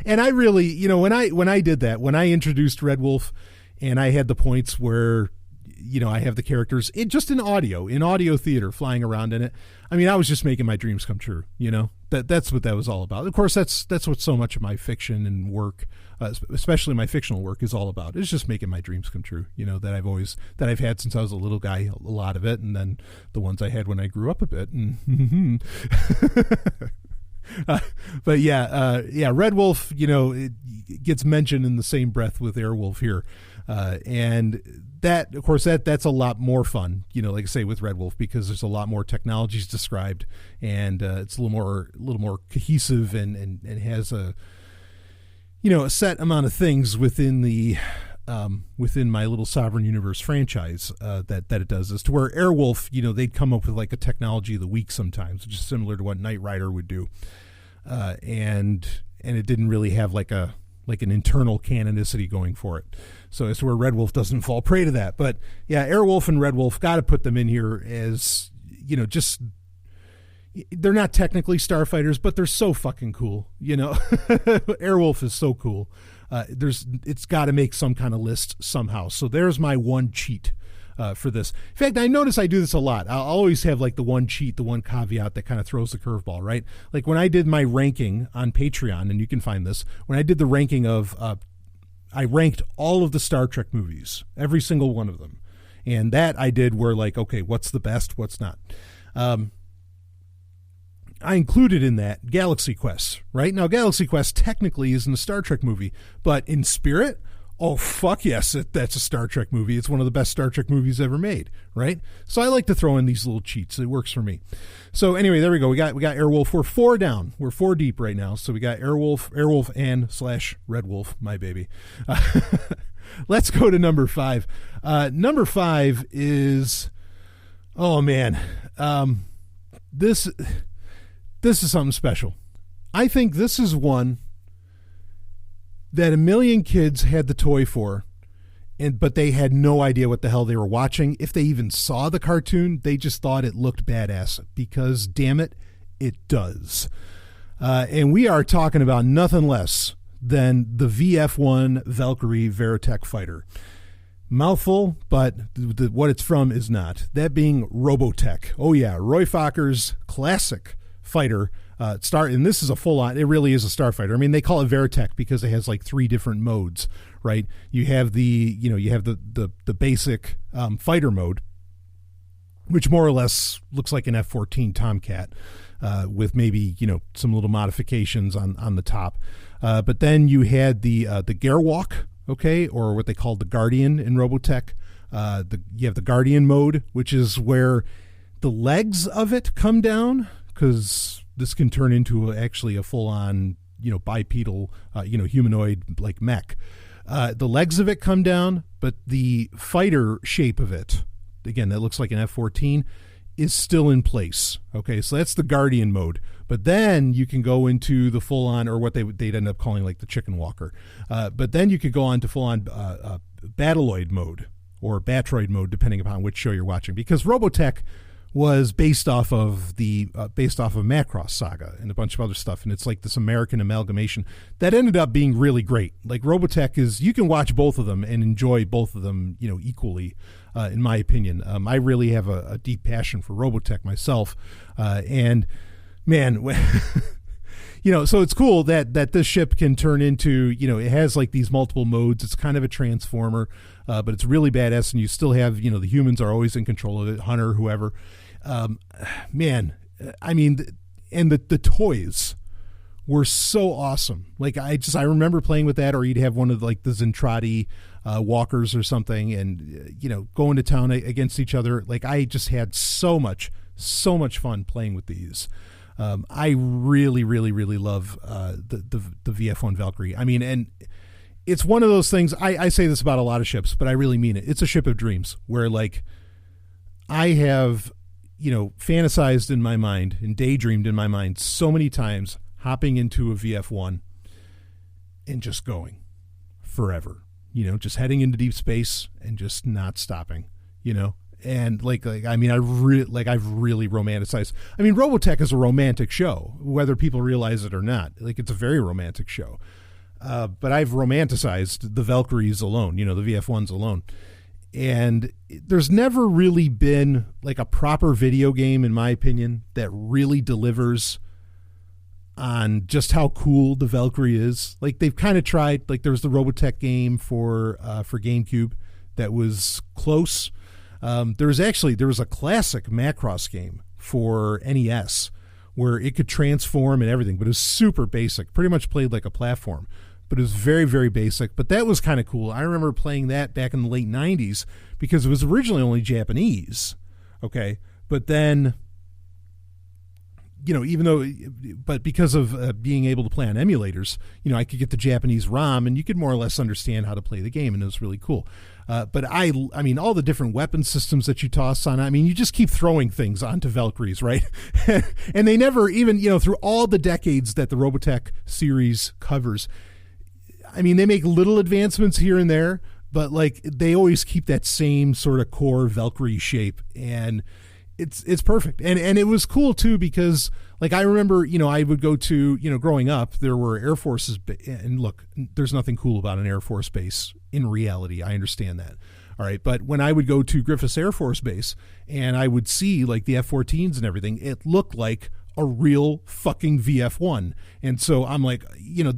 And I really, when I did that, when I introduced Red Wolf and I had the points where, I have the characters just in audio theater flying around in it. I mean, I was just making my dreams come true, that's what that was all about. Of course, that's what so much of my fiction and work, especially my fictional work, is all about. It's just making my dreams come true, that I've had since I was a little guy, a lot of it. And then the ones I had when I grew up a bit. And but Red Wolf, it gets mentioned in the same breath with Airwolf here. And that, of course, that's a lot more fun, like I say, with Red Wolf, because there's a lot more technologies described, and it's a little more cohesive and has a set amount of things within the within my little Sovereign Universe franchise that it does. As to where Airwolf, they'd come up with like a technology of the week sometimes, which is similar to what Knight Rider would do, and it didn't really have like an internal canonicity going for it. So as to where Red Wolf doesn't fall prey to that. But yeah, Airwolf and Red Wolf, got to put them in here as, just, they're not technically starfighters, but they're so fucking cool. Airwolf is so cool. It's got to make some kind of list somehow. So there's my one cheat for this. In fact, I notice I do this a lot. I'll always have like the one cheat, the one caveat that kind of throws the curveball, right? Like when I did my ranking on Patreon, and you can find this, when I did the ranking of, I ranked all of the Star Trek movies, every single one of them. And that I did where like, okay, what's the best, what's not? I included in that Galaxy Quest, right? Now, Galaxy Quest technically isn't a Star Trek movie, but in spirit, oh, fuck yes, that's a Star Trek movie. It's one of the best Star Trek movies ever made, right? So I like to throw in these little cheats. It works for me. So anyway, there we go. We got Airwolf. We're 4 down. We're 4 deep right now. So we got Airwolf and / Red Wolf, my baby. Let's go to number 5. Number 5 is, oh man, this is something special. I think this is one that a million kids had the toy for, but they had no idea what the hell they were watching. If they even saw the cartoon, they just thought it looked badass, because damn it, it does. And we are talking about nothing less than the VF-1 Valkyrie Veritech fighter. Mouthful, but what it's from is not. That being Robotech. Oh yeah, Roy Fokker's classic fighter. And this is a full-on, it really is a starfighter. I mean, they call it Veritech because it has like 3 different modes, right? You have the basic fighter mode, which more or less looks like an F-14 Tomcat, with maybe, some little modifications on the top. But then you had the Gerwalk, okay, or what they call the Guardian in Robotech. You have the Guardian mode, which is where the legs of it come down, because this can turn into actually a full-on, bipedal, humanoid like mech. The legs of it come down, but the fighter shape of it, again, that looks like an F-14, is still in place. Okay, so that's the Guardian mode. But then you can go into the full-on, or what they'd end up calling like the Chicken Walker. But then you could go on to full-on Battloid mode. or Batroid mode, depending upon which show you're watching, because Robotech was based off of Macross Saga and a bunch of other stuff, and it's like this American amalgamation that ended up being really great. Like Robotech is, you can watch both of them and enjoy both of them, equally, in my opinion. I really have a deep passion for Robotech myself, and man, so it's cool that this ship can turn into, it has like these multiple modes. It's kind of a transformer, but it's really badass, and you still have, the humans are always in control of it, Hunter, whoever. Man, I mean, and the toys were so awesome. Like I remember playing with that, or you'd have one of like the Zentradi walkers or something, and going to town against each other. Like I just had so much fun playing with these. I really, really, really love the VF1 Valkyrie. I mean, and it's one of those things. I say this about a lot of ships, but I really mean it. It's a ship of dreams where, like, I have fantasized in my mind and daydreamed in my mind so many times hopping into a VF1 and just going forever, just heading into deep space and just not stopping, and I mean, I've really romanticized. I mean, Robotech is a romantic show, whether people realize it or not. Like, it's a very romantic show. But I've romanticized the Valkyries alone, the VF1s alone. And there's never really been like a proper video game, in my opinion, that really delivers on just how cool the Valkyrie is. Like, they've kind of tried. Like, there was the Robotech game for GameCube that was close. There was a classic Macross game for NES where it could transform and everything, but it was super basic. Pretty much played like a platform, but it was very, very basic. But that was kind of cool. I remember playing that back in the late 90s because it was originally only Japanese. Okay. But then, but because of being able to play on emulators, I could get the Japanese ROM and you could more or less understand how to play the game, and it was really cool. But I mean, all the different weapon systems that you toss on, I mean, you just keep throwing things onto Valkyries, right? And they never even, through all the decades that the Robotech series covers, I mean, they make little advancements here and there, but like they always keep that same sort of core Valkyrie shape, and it's perfect. And it was cool too, because like I remember, I would go to, growing up, there were Air Forces, and look, there's nothing cool about an Air Force base in reality. I understand that. All right. But when I would go to Griffiths Air Force Base and I would see like the F-14s and everything, it looked like a real fucking VF1. And so I'm like,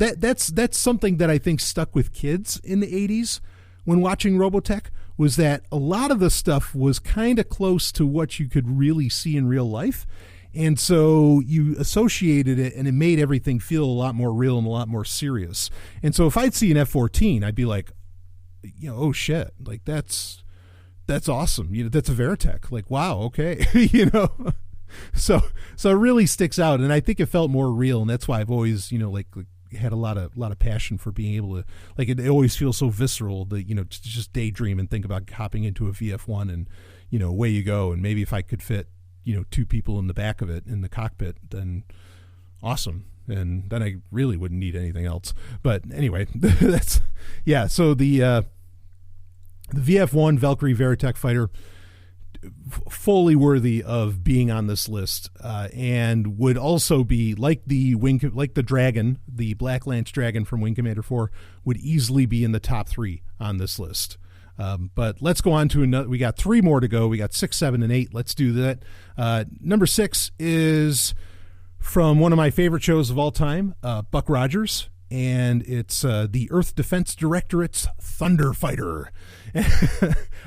that's something that I think stuck with kids in the 80s when watching Robotech, was that a lot of the stuff was kind of close to what you could really see in real life. And so you associated it, and it made everything feel a lot more real and a lot more serious. And so if I'd see an F-14, I'd be like, oh shit, like that's awesome. That's a Veritech. Like, wow, okay. So it really sticks out, and I think it felt more real, and that's why I've always, had a lot of passion for being able to, like, it always feels so visceral that, to just daydream and think about hopping into a VF1 and, away you go. And maybe if I could fit, two people in the back of it in the cockpit, then awesome. And then I really wouldn't need anything else. But anyway, so the VF1 Valkyrie Veritech fighter, fully worthy of being on this list, and would also be like the dragon, the Black Lance Dragon from Wing Commander 4, would easily be in the top 3 on this list. But let's go on to another. We got 3 more to go. We got 6, 7, and 8. Let's do that. Number 6 is from one of my favorite shows of all time, Buck Rogers, and it's the Earth Defense Directorate's Thunder Fighter.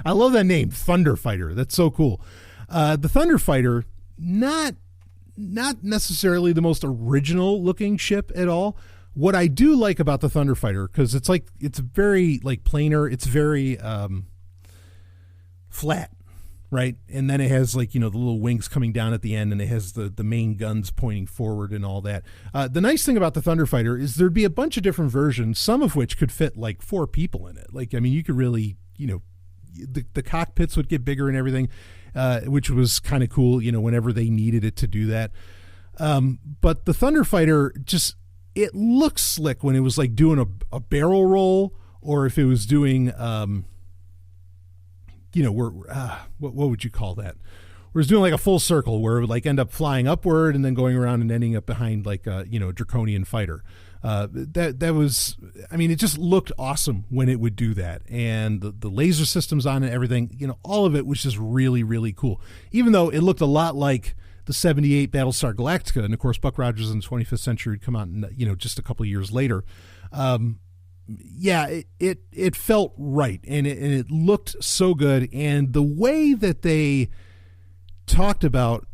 I love that name, Thunder Fighter. That's so cool. The Thunder Fighter, not necessarily the most original looking ship at all. What I do like about the Thunder Fighter, because it's very like planar, it's very flat, right? And then it has like, the little wings coming down at the end, and it has the main guns pointing forward and all that. The nice thing about the Thunder Fighter is there'd be a bunch of different versions, some of which could fit like 4 people in it. Like, I mean, you could really, the cockpits would get bigger and everything, which was kind of cool, whenever they needed it to do that. But the Thunder Fighter it looks slick when it was like doing a barrel roll, or if it was doing, we're what would you call that? We're doing like a full circle where it would like end up flying upward and then going around and ending up behind like a draconian fighter. That was, I mean, it just looked awesome when it would do that, and the laser systems on it, everything, all of it was just really, really cool. Even though it looked a lot like the '78 Battlestar Galactica, and of course Buck Rogers in the 25th Century would come out, just a couple of years later. It felt right, and it looked so good, and the way that they talked about,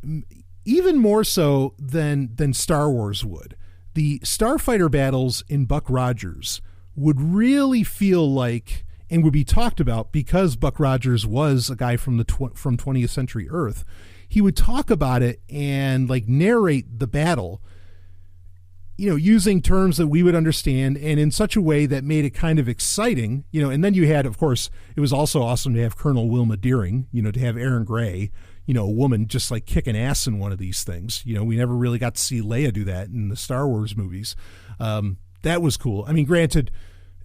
even more so than Star Wars would. The Starfighter battles in Buck Rogers would really feel like, and would be talked about because Buck Rogers was a guy from from 20th Century Earth. He would talk about it and like narrate the battle, using terms that we would understand and in such a way that made it kind of exciting, and then you had, of course, it was also awesome to have Colonel Wilma Deering, to have Aaron Gray, a woman just like kicking ass in one of these things. We never really got to see Leia do that in the Star Wars movies. That was cool. I mean, granted,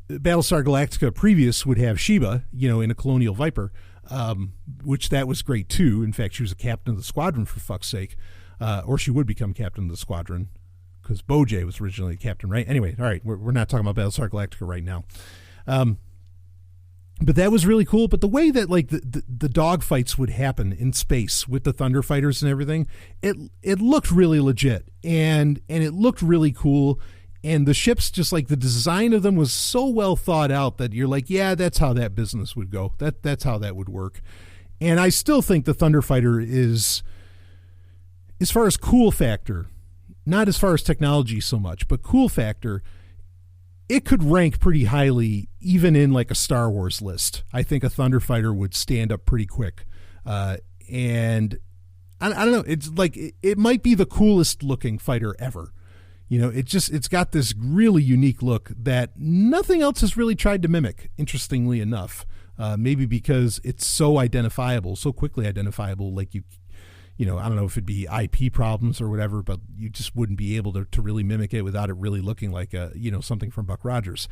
Battlestar Galactica previous would have Sheba, in a Colonial Viper, which that was great too. In fact, she was a captain of the squadron, for fuck's sake. Or she would become captain of the squadron because Bojay was originally captain, right? Anyway, all right, we're not talking about Battlestar Galactica right now. But that was really cool. But the way that like the dogfights would happen in space with the Thunder Fighters and everything, it looked really legit, and it looked really cool. And the ships, just like the design of them was so well thought out that you're like, yeah, that's how that business would go. That's how that would work. And I still think the Thunder Fighter is, as far as cool factor, not as far as technology so much, but cool factor, it could rank pretty highly even in like a Star Wars list. I think a Thunder Fighter would stand up pretty quick. And I don't know, it's like it might be the coolest looking fighter ever. It's got this really unique look that nothing else has really tried to mimic, interestingly enough. Maybe because it's so identifiable, so quickly identifiable, like I don't know if it'd be IP problems or whatever, but you just wouldn't be able to really mimic it without it really looking like something from Buck Rogers.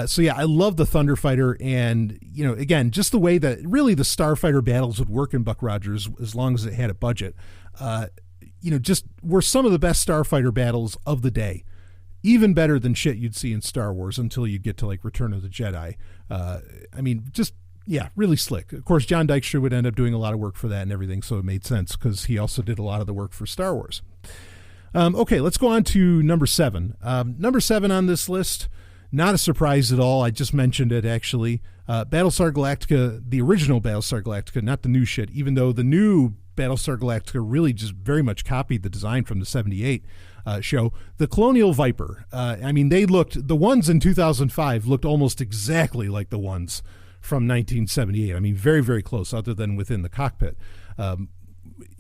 So yeah, I love the Thunder Fighter, and again, just the way that really the Starfighter battles would work in Buck Rogers, as long as it had a budget, just were some of the best Starfighter battles of the day. Even better than shit you'd see in Star Wars until you get to like Return of the Jedi. Yeah, really slick. Of course, John Dykstra would end up doing a lot of work for that and everything, so it made sense because he also did a lot of the work for Star Wars. Okay, let's go on to number 7. Number 7 on this list, not a surprise at all. I just mentioned it, actually. Battlestar Galactica, the original Battlestar Galactica, not the new shit, even though the new Battlestar Galactica really just very much copied the design from the '78 show. The Colonial Viper, the ones in 2005 looked almost exactly like the ones from 1978. I mean, very, very close, other than within the cockpit.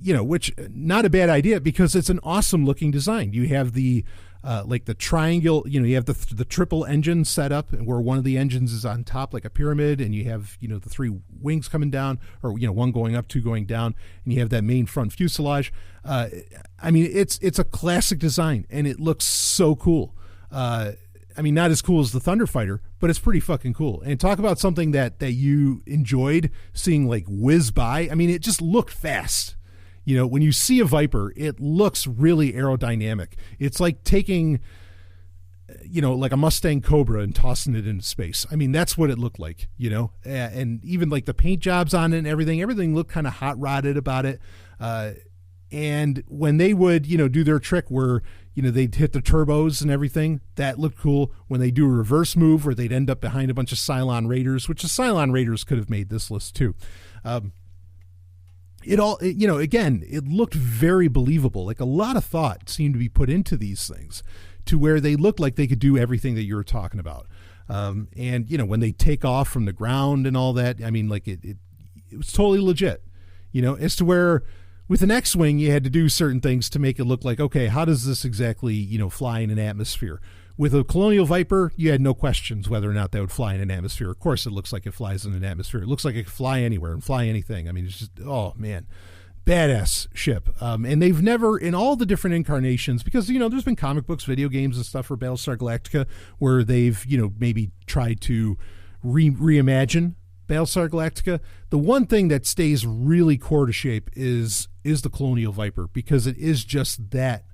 Which not a bad idea because it's an awesome looking design. You have the the triangle, you have the triple engine set up where one of the engines is on top like a pyramid, and you have the 3 wings coming down, or one going up, 2 going down, and you have that main front fuselage. It's a classic design, and it looks so cool. Not as cool as the Thunder Fighter, but it's pretty fucking cool. And talk about something that you enjoyed seeing like whiz by. It just looked fast. When you see a Viper, it looks really aerodynamic. It's like taking, like a Mustang Cobra and tossing it into space. That's what it looked like, and even like the paint jobs on it and everything looked kind of hot rodded about it. And when they would, do their trick where, they'd hit the turbos and everything, that looked cool. When they do a reverse move where they'd end up behind a bunch of Cylon Raiders, which the Cylon Raiders could have made this list too. It looked very believable. Like a lot of thought seemed to be put into these things to where they looked like they could do everything that you were talking about. When they take off from the ground and all that, it was totally legit, as to where with an X-Wing, you had to do certain things to make it look like, okay, how does this exactly, fly in an atmosphere? With a Colonial Viper, you had no questions whether or not that would fly in an atmosphere. Of course, it looks like it flies in an atmosphere. It looks like it can fly anywhere and fly anything. It's just, oh, man, badass ship. And they've never, in all the different incarnations, because, there's been comic books, video games and stuff for Battlestar Galactica where they've, maybe tried to reimagine Battlestar Galactica, the one thing that stays really core to shape is the Colonial Viper, because it is just that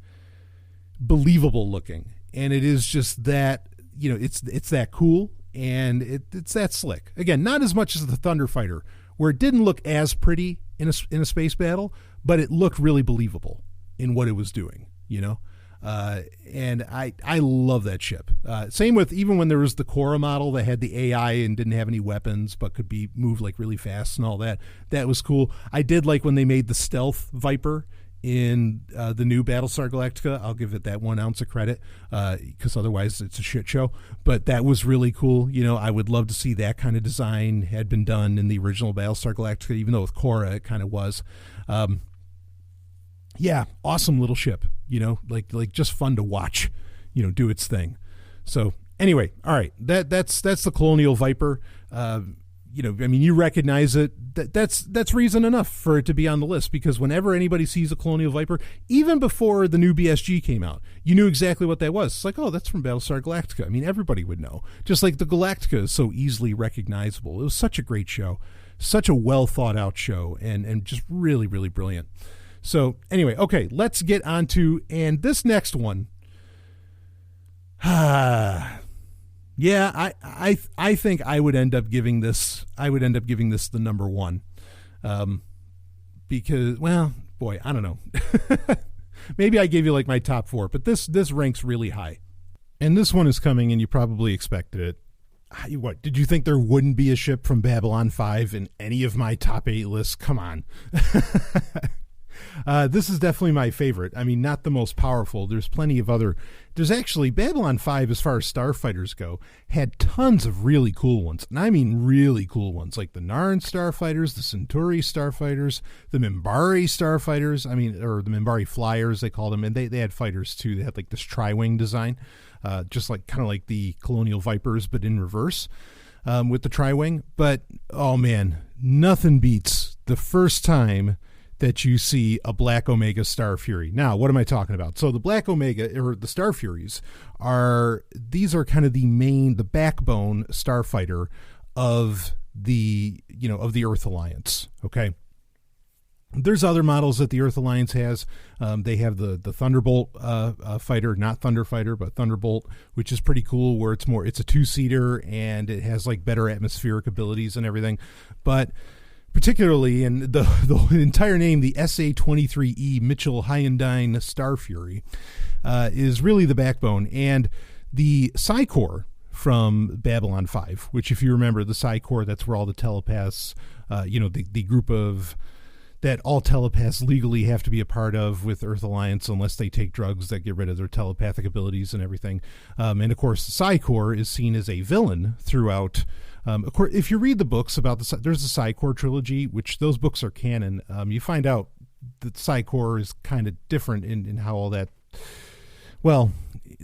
believable looking, and it is just that, it's that cool, and it's that slick. Again, not as much as the Thunderfighter, where it didn't look as pretty in a space battle, but it looked really believable in what it was doing, and I love that ship. Same with, even when there was the Cora model that had the AI and didn't have any weapons but could be moved like really fast and all that. That was cool. I did like when they made the Stealth Viper in the new Battlestar Galactica. I'll give it that 1 ounce of credit, because otherwise it's a shit show. But that was really cool. I would love to see that kind of design had been done in the original Battlestar Galactica, even though with Cora it kind of was. Yeah, awesome little ship, like just fun to watch, do its thing. So anyway, all right, that's the Colonial Viper. You recognize it. That's reason enough for it to be on the list, because whenever anybody sees a Colonial Viper, even before the new BSG came out, you knew exactly what that was. It's like, oh, that's from Battlestar Galactica. I mean, everybody would know. Just like the Galactica is so easily recognizable. It was such a great show, such a well thought out show, and just really, really brilliant. So anyway, okay, let's get on to, and this next one. Yeah, I think I would end up giving this the number one, because, well, boy, I don't know. Maybe I gave you like my top 4, but this ranks really high, and this one is coming, and you probably expected it. What, did you think there wouldn't be a ship from Babylon 5 in any of my top 8 lists? Come on. This is definitely my favorite. I mean, not the most powerful. There's plenty of other. There's actually Babylon 5, as far as starfighters go, had tons of really cool ones. And I mean really cool ones, like the Narn starfighters, the Centauri starfighters, the Minbari starfighters. I mean, or the Minbari flyers, they called them. And they had fighters too. They had like this tri-wing design, just like kind of like the Colonial Vipers, but in reverse, with the tri-wing. But, oh man, nothing beats the first time that you see a Black Omega Star Fury. Now, what am I talking about? So the Black Omega, or the Star Furies, these are kind of the backbone starfighter of the Earth Alliance. Okay. There's other models that the Earth Alliance has. They have the Thunderbolt fighter, not Thunderfighter, but Thunderbolt, which is pretty cool, where it's a 2-seater and it has like better atmospheric abilities and everything. But particularly, and the entire name, the SA-23E Mitchell Hyundai Star Fury, is really the backbone. And the Psi Corps from Babylon 5, which, if you remember, the Psi Corps, that's where all the telepaths, the group of that all telepaths legally have to be a part of with Earth Alliance, unless they take drugs that get rid of their telepathic abilities and everything. And of course, the Psi Corps is seen as a villain throughout. Of course, if you read the books about there's the Psi Corps trilogy, which those books are canon. You find out that Psi Corps is kind of different in how all that, well,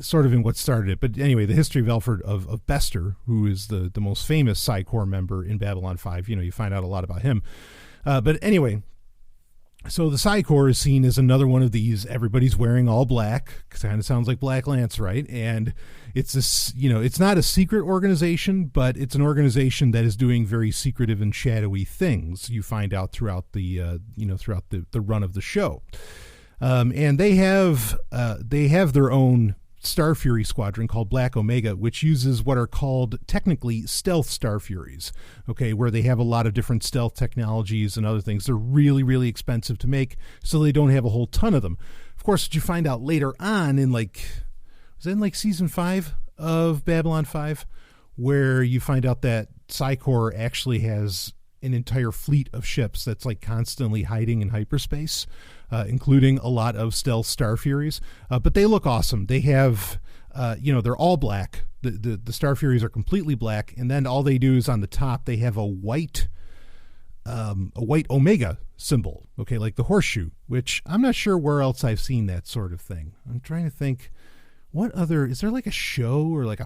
sort of in what started it. But anyway, the history of Alfred of Bester, who is the most famous Psi Corps member in Babylon 5, you find out a lot about him. But anyway, so the Psi Corps is seen as another one of these. Everybody's wearing all black. Kind of sounds like Black Lance, right? And it's this, it's not a secret organization, but it's an organization that is doing very secretive and shadowy things. You find out throughout the run of the show, and they have their own Star Fury squadron called Black Omega, which uses what are called technically stealth Star Furies, okay, where they have a lot of different stealth technologies and other things. They're really, really expensive to make, so they don't have a whole ton of them. Of course, what you find out later on in season 5 of Babylon 5, where you find out that Psi Corps actually has an entire fleet of ships that's like constantly hiding in hyperspace, including a lot of stealth Star Furies. But they look awesome. They have, they're all black. The Star Furies are completely black. And then all they do is on the top, they have a white Omega symbol. Okay. Like the horseshoe, which I'm not sure where else I've seen that sort of thing. I'm trying to think, what other, is there like a show or like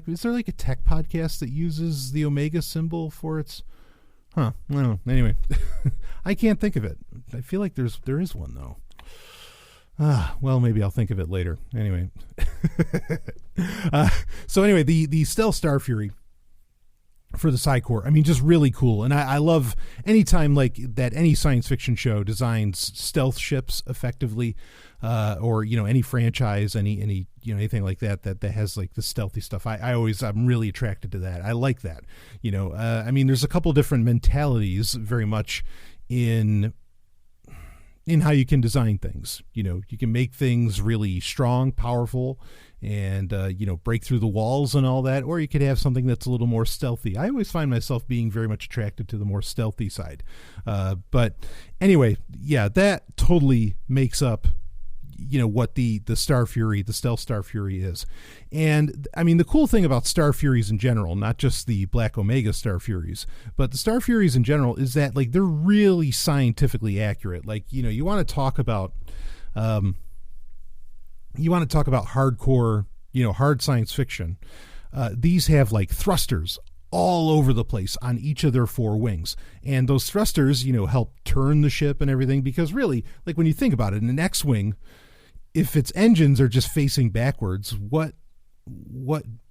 is there like a tech podcast that uses the Omega symbol for its, I don't know. Anyway, I can't think of it. I feel like there is one though. Well, maybe I'll think of it later. Anyway, so anyway, the stealth Star Fury for the Psycore. I mean, just really cool. And I love anytime like that any science fiction show designs stealth ships effectively, or, you know, any franchise, any, you know, anything like that has like the stealthy stuff. I'm really attracted to that. I like that, you know. I mean, there's a couple different mentalities very much in how you can design things. You know, you can make things really strong, powerful, and, you know, break through the walls and all that, or you could have something that's a little more stealthy. I always find myself being very much attracted to the more stealthy side. But anyway, yeah, that totally makes up, you know, what the Star Fury, the stealth Star Fury is. And I mean, the cool thing about Star Furies in general, not just the Black Omega Star Furies, but the Star Furies in general, is that like they're really scientifically accurate. Like, you know, you want to talk about hardcore, you know, hard science fiction. These have like thrusters all over the place on each of their four wings. And those thrusters, you know, help turn the ship and everything, because really, like when you think about it, in an X-Wing, if its engines are just facing backwards, what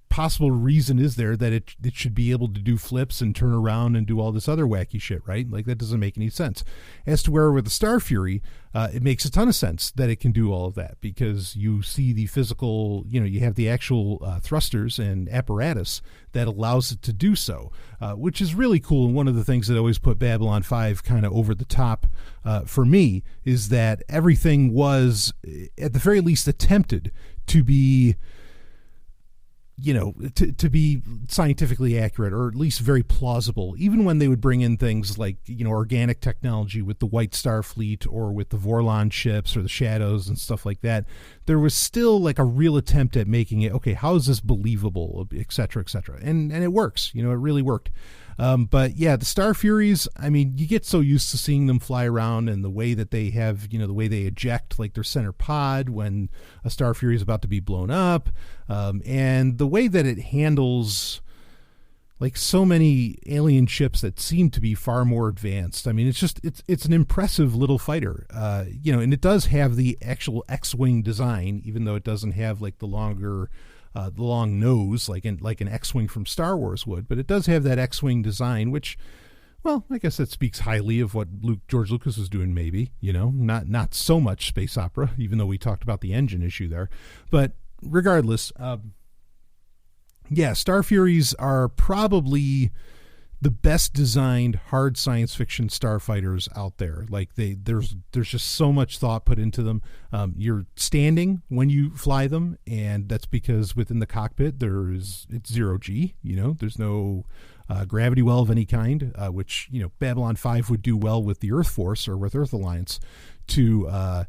possible reason is there that it should be able to do flips and turn around and do all this other wacky shit, right? Like, that doesn't make any sense. As to where with the Star Fury, it makes a ton of sense that it can do all of that, because you see the physical, you know, you have the actual thrusters and apparatus that allows it to do so, which is really cool. And one of the things that always put Babylon 5 kind of over the top for me is that everything was, at the very least, attempted to be, you know, to be scientifically accurate, or at least very plausible, even when they would bring in things like, you know, organic technology with the White Star Fleet or with the Vorlon ships or the Shadows and stuff like that. There was still like a real attempt at making it, okay, how is this believable, et cetera, et cetera. And it works, you know, it really worked. But yeah, the Star Furies, I mean, you get so used to seeing them fly around, and the way that they have, you know, the way they eject like their center pod when a Star Fury is about to be blown up, and the way that it handles like so many alien ships that seem to be far more advanced. I mean, it's an impressive little fighter, you know, and it does have the actual X-Wing design, even though it doesn't have like the long nose like an X-Wing from Star Wars would, but it does have that X-Wing design, which, well, I guess that speaks highly of what George Lucas was doing, maybe, you know, not so much space opera, even though we talked about the engine issue there. But regardless, yeah, Star Furies are probably the best designed hard science fiction starfighters out there. Like there's just so much thought put into them. You're standing when you fly them, and that's because within the cockpit it's 0G. You know, there's no gravity well of any kind, which, you know, Babylon 5 would do well with the Earth Force or with Earth Alliance to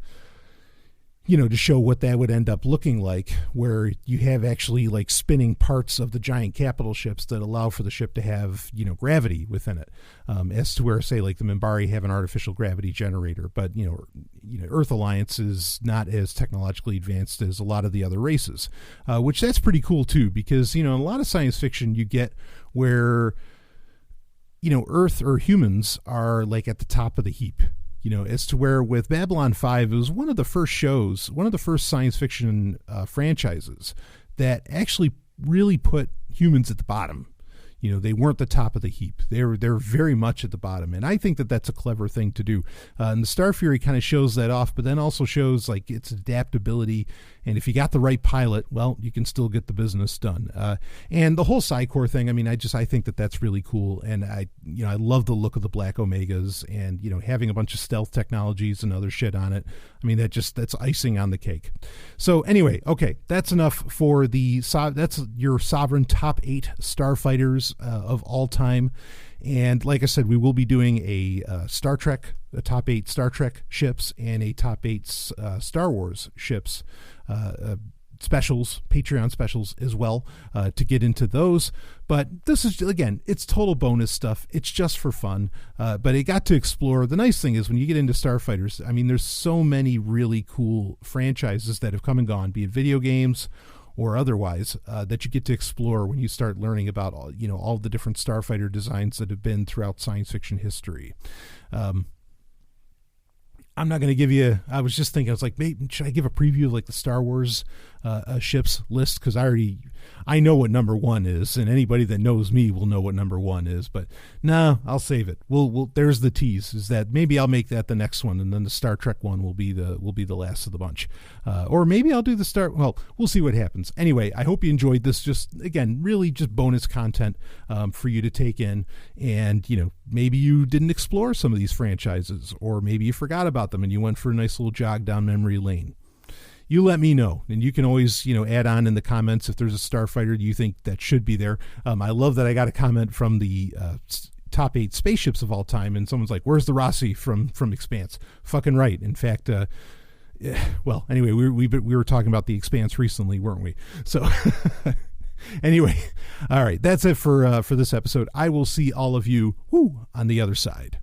you know, to show what that would end up looking like, where you have actually like spinning parts of the giant capital ships that allow for the ship to have, you know, gravity within it, as to where, say, like the Minbari have an artificial gravity generator. But, you know, Earth Alliance is not as technologically advanced as a lot of the other races, which that's pretty cool too, because, you know, in a lot of science fiction you get where, you know, Earth or humans are like at the top of the heap. You know, as to where with Babylon 5, it was one of the first science fiction franchises that actually really put humans at the bottom. You know, they weren't the top of the heap. They're very much at the bottom. And I think that that's a clever thing to do. And the Star Fury kind of shows that off, but then also shows like its adaptability. And if you got the right pilot, well, you can still get the business done. And the whole Psycore thing, I mean, I think that that's really cool. And I love the look of the Black Omegas, and, you know, having a bunch of stealth technologies and other shit on it. I mean, that's icing on the cake. So anyway, okay, that's enough for that's your Sovryn top 8 starfighters of all time. And like I said, we will be doing a top 8 Star Trek ships and a top 8 Star Wars ships specials, Patreon specials as well, to get into those. But this is, again, it's total bonus stuff. It's just for fun. But it got to explore. The nice thing is when you get into Starfighters, I mean, there's so many really cool franchises that have come and gone, be it video games or otherwise, that you get to explore when you start learning about all the different starfighter designs that have been throughout science fiction history. I'm not going to give you, I was just thinking, I was like, maybe should I give a preview of like the Star Wars ships list, because I know what number 1 is, and anybody that knows me will know what number 1 is. But no, I'll save it. We'll there's the tease, is that maybe I'll make that the next one, and then the Star Trek one will be the last of the bunch, or maybe I'll do the Star. Well, we'll see what happens. Anyway, I hope you enjoyed this. Just again, really just bonus content for you to take in, and maybe you didn't explore some of these franchises, or maybe you forgot about them and you went for a nice little jog down memory lane. You let me know, and you can always, add on in the comments if there's a Starfighter you think that should be there. I love that I got a comment from the top 8 spaceships of all time, and someone's like, "Where's the Rossi from Expanse?" Fucking right. In fact, well, anyway, we were talking about the Expanse recently, weren't we? So, anyway, all right, that's it for this episode. I will see all of you on the other side.